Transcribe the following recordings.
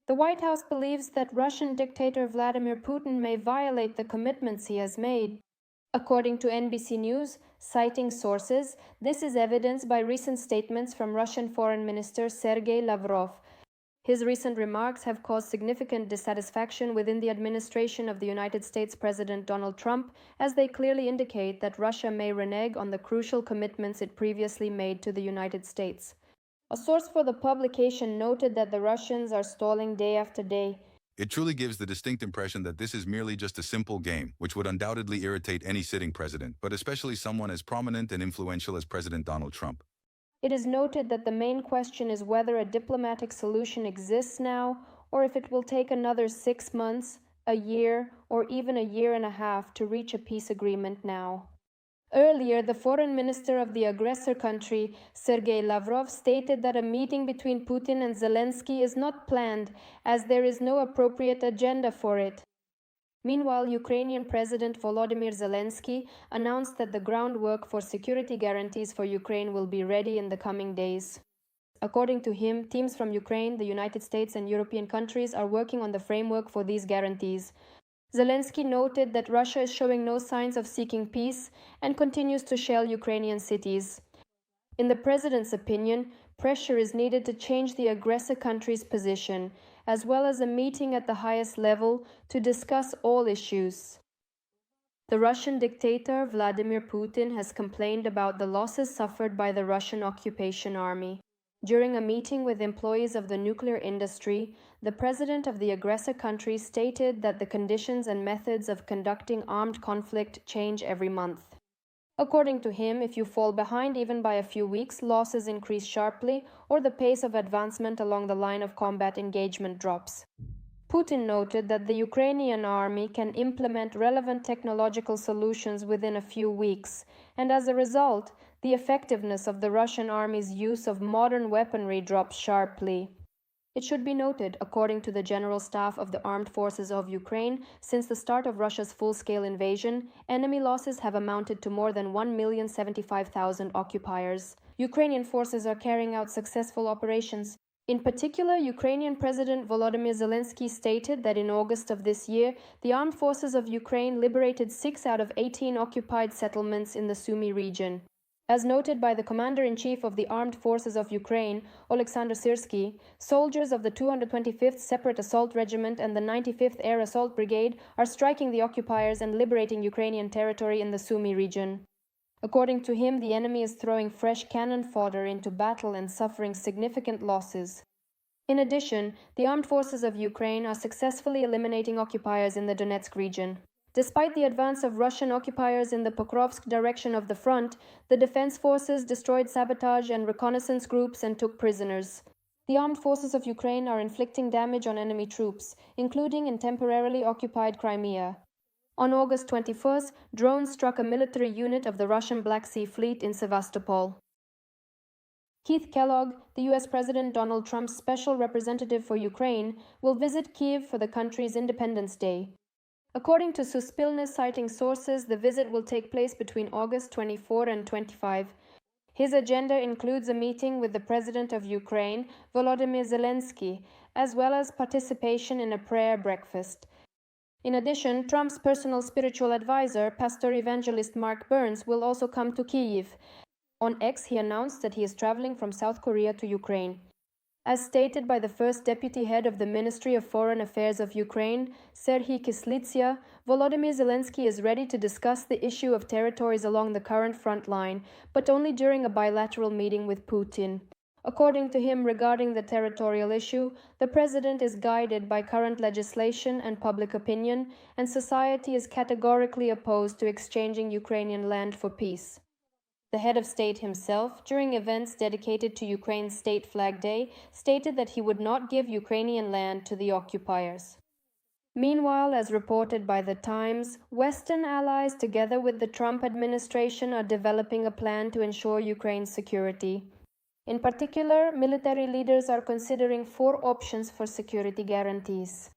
The White House believes that Russian dictator Vladimir Putin may violate the commitments he has made. According to NBC News, citing sources, this is evidenced by recent statements from Russian Foreign Minister Sergei Lavrov. His recent remarks have caused significant dissatisfaction within the administration of the United States President Donald Trump, as they clearly indicate that Russia may renege on the crucial commitments it previously made to the United States. A source for the publication noted that the Russians are stalling day after day. It truly gives the distinct impression that this is merely just a simple game, which would undoubtedly irritate any sitting president, but especially someone as prominent and influential as President Donald Trump. It is noted that the main question is whether a diplomatic solution exists now, or if it will take another 6 months, a year, or even a year and a half to reach a peace agreement now. Earlier, the foreign minister of the aggressor country, Sergei Lavrov, stated that a meeting between Putin and Zelenskyy is not planned, as there is no appropriate agenda for it. Meanwhile, Ukrainian President Volodymyr Zelenskyy announced that the groundwork for security guarantees for Ukraine will be ready in the coming days. According to him, teams from Ukraine, the United States, and European countries are working on the framework for these guarantees. Zelenskyy noted that Russia is showing no signs of seeking peace and continues to shell Ukrainian cities. In the president's opinion, pressure is needed to change the aggressor country's position, as well as a meeting at the highest level to discuss all issues. The Russian dictator Vladimir Putin has complained about the losses suffered by the Russian occupation army. During a meeting with employees of the nuclear industry, the president of the aggressor country stated that the conditions and methods of conducting armed conflict change every month. According to him, if you fall behind even by a few weeks, losses increase sharply, or the pace of advancement along the line of combat engagement drops. Putin noted that the Ukrainian army can implement relevant technological solutions within a few weeks, and as a result, the effectiveness of the Russian army's use of modern weaponry drops sharply. It should be noted, according to the General Staff of the Armed Forces of Ukraine, since the start of Russia's full-scale invasion, enemy losses have amounted to more than 1,075,000 occupiers. Ukrainian forces are carrying out successful operations. In particular, Ukrainian President Volodymyr Zelenskyy stated that in August of this year, the armed forces of Ukraine liberated 6 out of 18 occupied settlements in the Sumy region. As noted by the Commander-in-Chief of the Armed Forces of Ukraine, Oleksandr Syrsky, soldiers of the 225th Separate Assault Regiment and the 95th Air Assault Brigade are striking the occupiers and liberating Ukrainian territory in the Sumy region. According to him, the enemy is throwing fresh cannon fodder into battle and suffering significant losses. In addition, the armed forces of Ukraine are successfully eliminating occupiers in the Donetsk region. Despite the advance of Russian occupiers in the Pokrovsk direction of the front, the defense forces destroyed sabotage and reconnaissance groups and took prisoners. The armed forces of Ukraine are inflicting damage on enemy troops, including in temporarily occupied Crimea. On August 21st, drones struck a military unit of the Russian Black Sea Fleet in Sevastopol. Keith Kellogg, the U.S. President Donald Trump's special representative for Ukraine, will visit Kyiv for the country's Independence Day. According to Suspilne citing sources, the visit will take place between August 24 and 25. His agenda includes a meeting with the President of Ukraine, Volodymyr Zelenskyy, as well as participation in a prayer breakfast. In addition, Trump's personal spiritual advisor, Pastor Evangelist Mark Burns, will also come to Kyiv. On X, he announced that he is traveling from South Korea to Ukraine. As stated by the first deputy head of the Ministry of Foreign Affairs of Ukraine, Serhiy Kislitsia, Volodymyr Zelenskyy is ready to discuss the issue of territories along the current front line, but only during a bilateral meeting with Putin. According to him, regarding the territorial issue, the president is guided by current legislation and public opinion, and society is categorically opposed to exchanging Ukrainian land for peace. The head of state himself, during events dedicated to Ukraine's State Flag Day, stated that he would not give Ukrainian land to the occupiers. Meanwhile, as reported by The Times, Western allies, together with the Trump administration, are developing a plan to ensure Ukraine's security. In particular, military leaders are considering 4 options for security guarantees.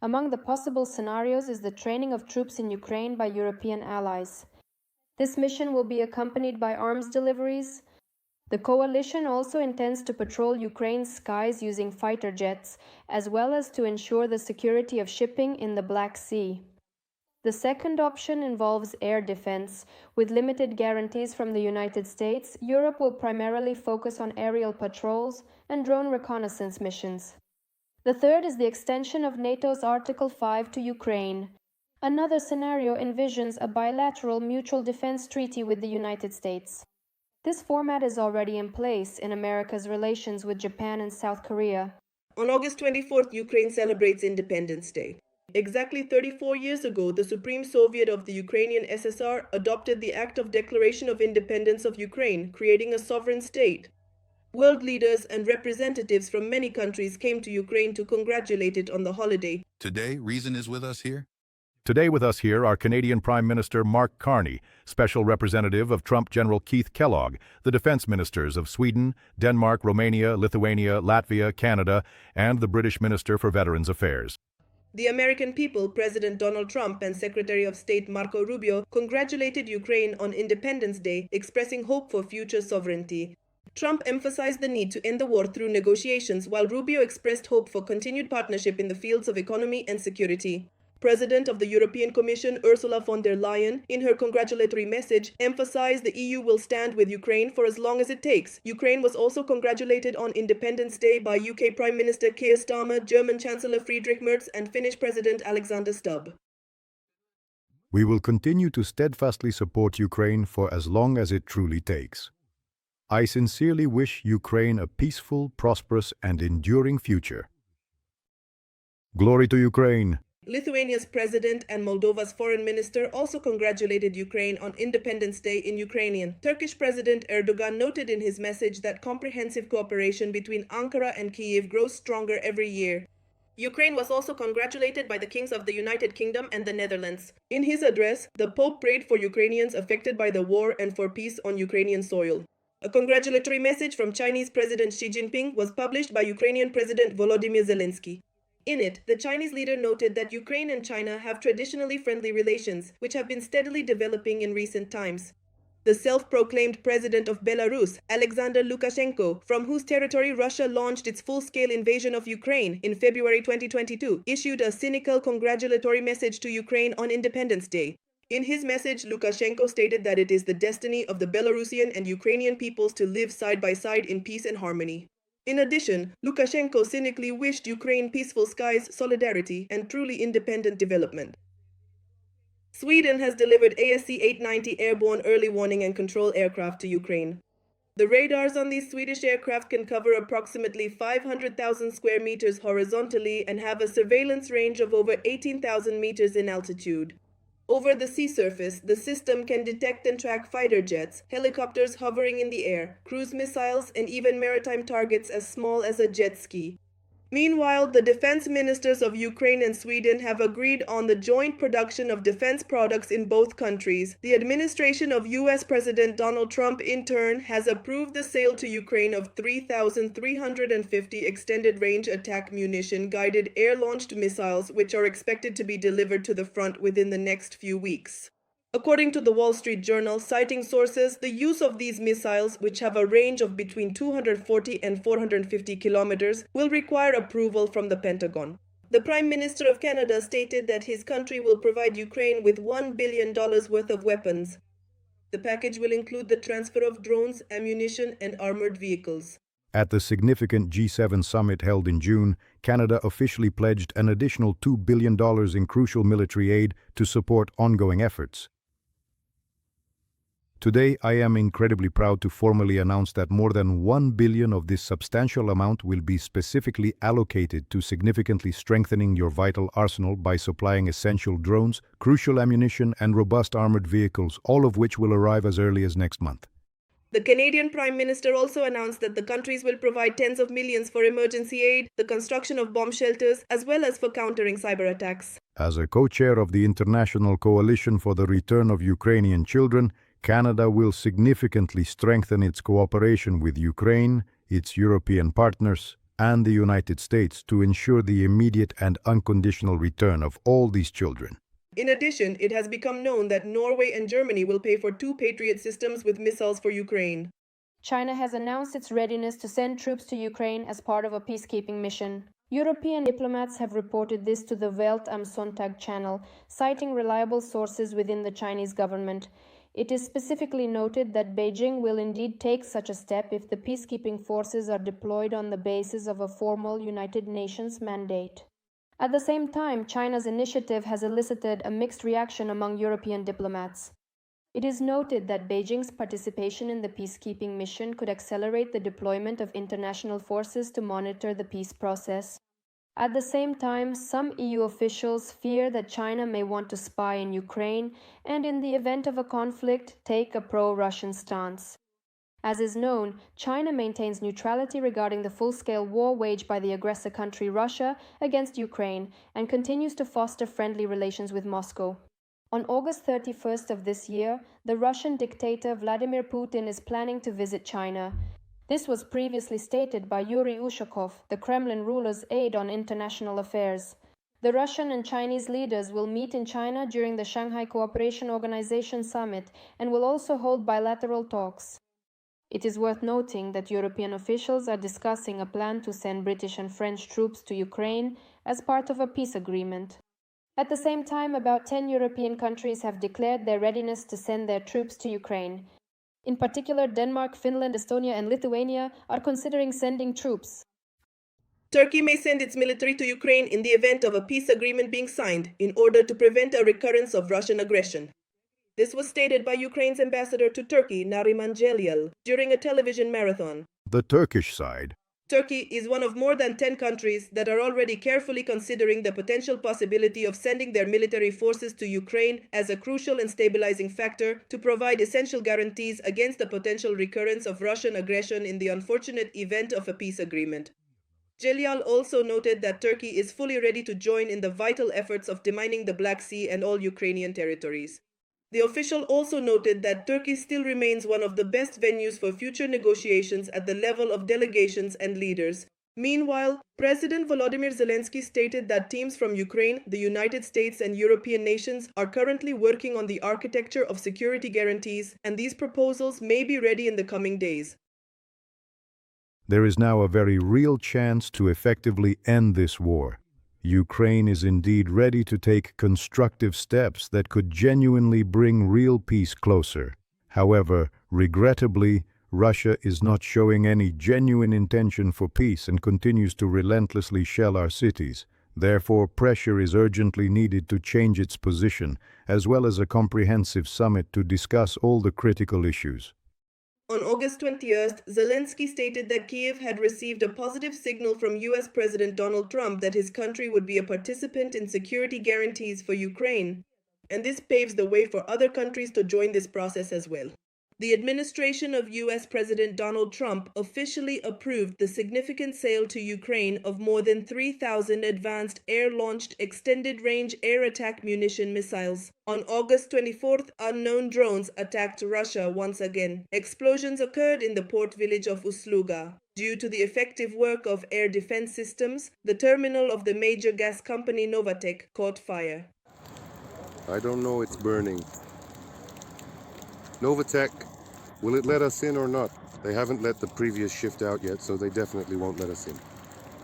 Among the possible scenarios is the training of troops in Ukraine by European allies. This mission will be accompanied by arms deliveries. The coalition also intends to patrol Ukraine's skies using fighter jets, as well as to ensure the security of shipping in the Black Sea. The second option involves air defense. With limited guarantees from the United States, Europe will primarily focus on aerial patrols and drone reconnaissance missions. The third is the extension of NATO's Article 5 to Ukraine. Another scenario envisions a bilateral mutual defense treaty with the United States. This format is already in place in America's relations with Japan and South Korea. On August 24th, Ukraine celebrates Independence Day. Exactly 34 years ago, the Supreme Soviet of the Ukrainian SSR adopted the Act of Declaration of Independence of Ukraine, creating a sovereign state. World leaders and representatives from many countries came to Ukraine to congratulate it on the holiday. Today, Reason is with us here. Today with us here are Canadian Prime Minister Mark Carney, Special Representative of Trump General Keith Kellogg, the Defense Ministers of Sweden, Denmark, Romania, Lithuania, Latvia, Canada, and the British Minister for Veterans Affairs. The American people, President Donald Trump and Secretary of State Marco Rubio, congratulated Ukraine on Independence Day, expressing hope for future sovereignty. Trump emphasized the need to end the war through negotiations, while Rubio expressed hope for continued partnership in the fields of economy and security. President of the European Commission, Ursula von der Leyen, in her congratulatory message, emphasized the EU will stand with Ukraine for as long as it takes. Ukraine was also congratulated on Independence Day by UK Prime Minister Keir Starmer, German Chancellor Friedrich Merz, and Finnish President Alexander Stubb. We will continue to steadfastly support Ukraine for as long as it truly takes. I sincerely wish Ukraine a peaceful, prosperous, and enduring future. Glory to Ukraine! Lithuania's president and Moldova's foreign minister also congratulated Ukraine on Independence Day in Ukrainian. Turkish President Erdogan noted in his message that comprehensive cooperation between Ankara and Kyiv grows stronger every year. Ukraine was also congratulated by the kings of the United Kingdom and the Netherlands. In his address, the Pope prayed for Ukrainians affected by the war and for peace on Ukrainian soil. A congratulatory message from Chinese President Xi Jinping was published by Ukrainian President Volodymyr Zelenskyy. In it, the Chinese leader noted that Ukraine and China have traditionally friendly relations, which have been steadily developing in recent times. The self-proclaimed president of Belarus, Alexander Lukashenko, from whose territory Russia launched its full-scale invasion of Ukraine in February 2022, issued a cynical congratulatory message to Ukraine on Independence Day. In his message, Lukashenko stated that it is the destiny of the Belarusian and Ukrainian peoples to live side by side in peace and harmony. In addition, Lukashenko cynically wished Ukraine peaceful skies, solidarity, and truly independent development. Sweden has delivered ASC-890 airborne early warning and control aircraft to Ukraine. The radars on these Swedish aircraft can cover approximately 500,000 square meters horizontally and have a surveillance range of over 18,000 meters in altitude. Over the sea surface, the system can detect and track fighter jets, helicopters hovering in the air, cruise missiles, and even maritime targets as small as a jet ski. Meanwhile, the defense ministers of Ukraine and Sweden have agreed on the joint production of defense products in both countries. The administration of US President Donald Trump, in turn, has approved the sale to Ukraine of 3,350 extended-range attack munition-guided air-launched missiles, which are expected to be delivered to the front within the next few weeks. According to the Wall Street Journal, citing sources, the use of these missiles, which have a range of between 240 and 450 kilometers, will require approval from the Pentagon. The Prime Minister of Canada stated that his country will provide Ukraine with $1 billion worth of weapons. The package will include the transfer of drones, ammunition, and armored vehicles. At the significant G7 summit held in June, Canada officially pledged an additional $2 billion in crucial military aid to support ongoing efforts. Today, I am incredibly proud to formally announce that more than $1 billion of this substantial amount will be specifically allocated to significantly strengthening your vital arsenal by supplying essential drones, crucial ammunition, and robust armored vehicles, all of which will arrive as early as next month. The Canadian Prime Minister also announced that the countries will provide tens of millions for emergency aid, the construction of bomb shelters, as well as for countering cyber attacks. As a co-chair of the International Coalition for the Return of Ukrainian Children, Canada will significantly strengthen its cooperation with Ukraine, its European partners, and the United States to ensure the immediate and unconditional return of all these children. In addition, it has become known that Norway and Germany will pay for 2 Patriot systems with missiles for Ukraine. China has announced its readiness to send troops to Ukraine as part of a peacekeeping mission. European diplomats have reported this to the Welt am Sonntag channel, citing reliable sources within the Chinese government. It is specifically noted that Beijing will indeed take such a step if the peacekeeping forces are deployed on the basis of a formal United Nations mandate. At the same time, China's initiative has elicited a mixed reaction among European diplomats. It is noted that Beijing's participation in the peacekeeping mission could accelerate the deployment of international forces to monitor the peace process. At the same time, some EU officials fear that China may want to spy in Ukraine and, in the event of a conflict, take a pro-Russian stance. As is known, China maintains neutrality regarding the full-scale war waged by the aggressor country Russia against Ukraine and continues to foster friendly relations with Moscow. On August 31st of this year, the Russian dictator Vladimir Putin is planning to visit China. This was previously stated by Yuri Ushakov, the Kremlin ruler's aide on international affairs. The Russian and Chinese leaders will meet in China during the Shanghai Cooperation Organization summit and will also hold bilateral talks. It is worth noting that European officials are discussing a plan to send British and French troops to Ukraine as part of a peace agreement. At the same time, about 10 European countries have declared their readiness to send their troops to Ukraine. In particular, Denmark, Finland, Estonia, and Lithuania are considering sending troops. Turkey may send its military to Ukraine in the event of a peace agreement being signed in order to prevent a recurrence of Russian aggression. This was stated by Ukraine's ambassador to Turkey, Nariman Celyal, during a television marathon. The Turkish side. Turkey is one of more than 10 countries that are already carefully considering the potential possibility of sending their military forces to Ukraine as a crucial and stabilizing factor to provide essential guarantees against the potential recurrence of Russian aggression in the unfortunate event of a peace agreement. Celyal also noted that Turkey is fully ready to join in the vital efforts of demining the Black Sea and all Ukrainian territories. The official also noted that Turkey still remains one of the best venues for future negotiations at the level of delegations and leaders. Meanwhile, President Volodymyr Zelenskyy stated that teams from Ukraine, the United States, and European nations are currently working on the architecture of security guarantees, and these proposals may be ready in the coming days. There is now a very real chance to effectively end this war. Ukraine is indeed ready to take constructive steps that could genuinely bring real peace closer. However, regrettably, Russia is not showing any genuine intention for peace and continues to relentlessly shell our cities. Therefore, pressure is urgently needed to change its position, as well as a comprehensive summit to discuss all the critical issues. On August 20th, Zelenskyy stated that Kyiv had received a positive signal from US President Donald Trump that his country would be a participant in security guarantees for Ukraine, and this paves the way for other countries to join this process as well. The administration of US President Donald Trump officially approved the significant sale to Ukraine of more than 3,000 advanced air-launched extended-range air attack munition missiles. On August 24th, unknown drones attacked Russia once again. Explosions occurred in the port village of Usluga. Due to the effective work of air defense systems, the terminal of the major gas company Novatek caught fire. I don't know, it's burning. Novatek, will it let us in or not? They haven't let the previous shift out yet, so they definitely won't let us in.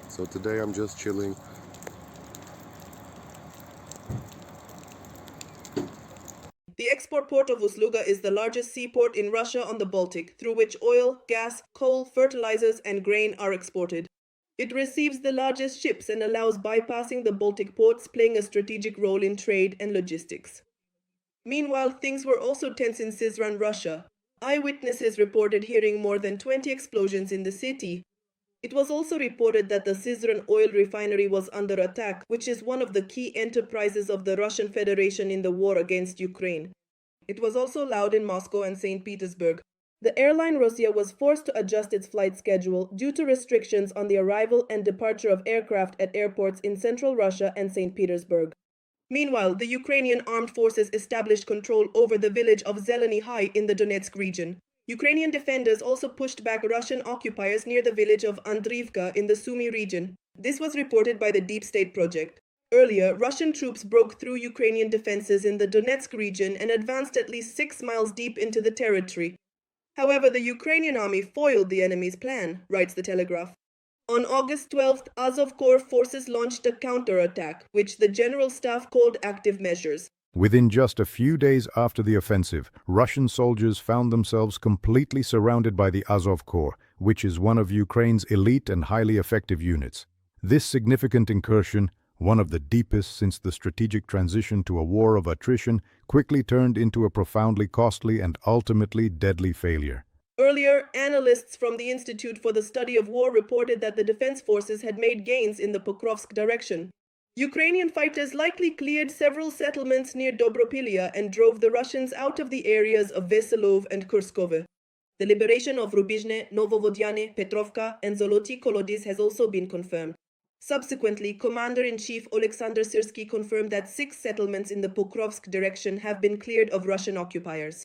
So today I'm just chilling. The export port of Usluga is the largest seaport in Russia on the Baltic, through which oil, gas, coal, fertilizers, and grain are exported. It receives the largest ships and allows bypassing the Baltic ports, playing a strategic role in trade and logistics. Meanwhile, things were also tense in Syzran, Russia. Eyewitnesses reported hearing more than 20 explosions in the city. It was also reported that the Syzran oil refinery was under attack, which is one of the key enterprises of the Russian Federation in the war against Ukraine. It was also loud in Moscow and St. Petersburg. The airline Rossiya was forced to adjust its flight schedule due to restrictions on the arrival and departure of aircraft at airports in central Russia and St. Petersburg. Meanwhile, the Ukrainian armed forces established control over the village of zelenskyy in the Donetsk region. Ukrainian defenders also pushed back Russian occupiers near the village of Andriivka in the Sumy region. This was reported by the Deep State Project. Earlier, Russian troops broke through Ukrainian defenses in the Donetsk region and advanced at least 6 miles deep into the territory. However, the Ukrainian army foiled the enemy's plan, writes the Telegraph. On August 12th, Azov Corps forces launched a counterattack, which the General Staff called active measures. Within just a few days after the offensive, Russian soldiers found themselves completely surrounded by the Azov Corps, which is one of Ukraine's elite and highly effective units. This significant incursion, one of the deepest since the strategic transition to a war of attrition, quickly turned into a profoundly costly and ultimately deadly failure. Earlier, analysts from the Institute for the Study of War reported that the defense forces had made gains in the Pokrovsk direction. Ukrainian fighters likely cleared several settlements near Dobropilya and drove the Russians out of the areas of Veselov and Kurskove. The liberation of Rubizhne, Novovodyane, Petrovka, and Zoloty Kolodys has also been confirmed. Subsequently, Commander-in-Chief Oleksandr Syrskyi confirmed that 6 settlements in the Pokrovsk direction have been cleared of Russian occupiers.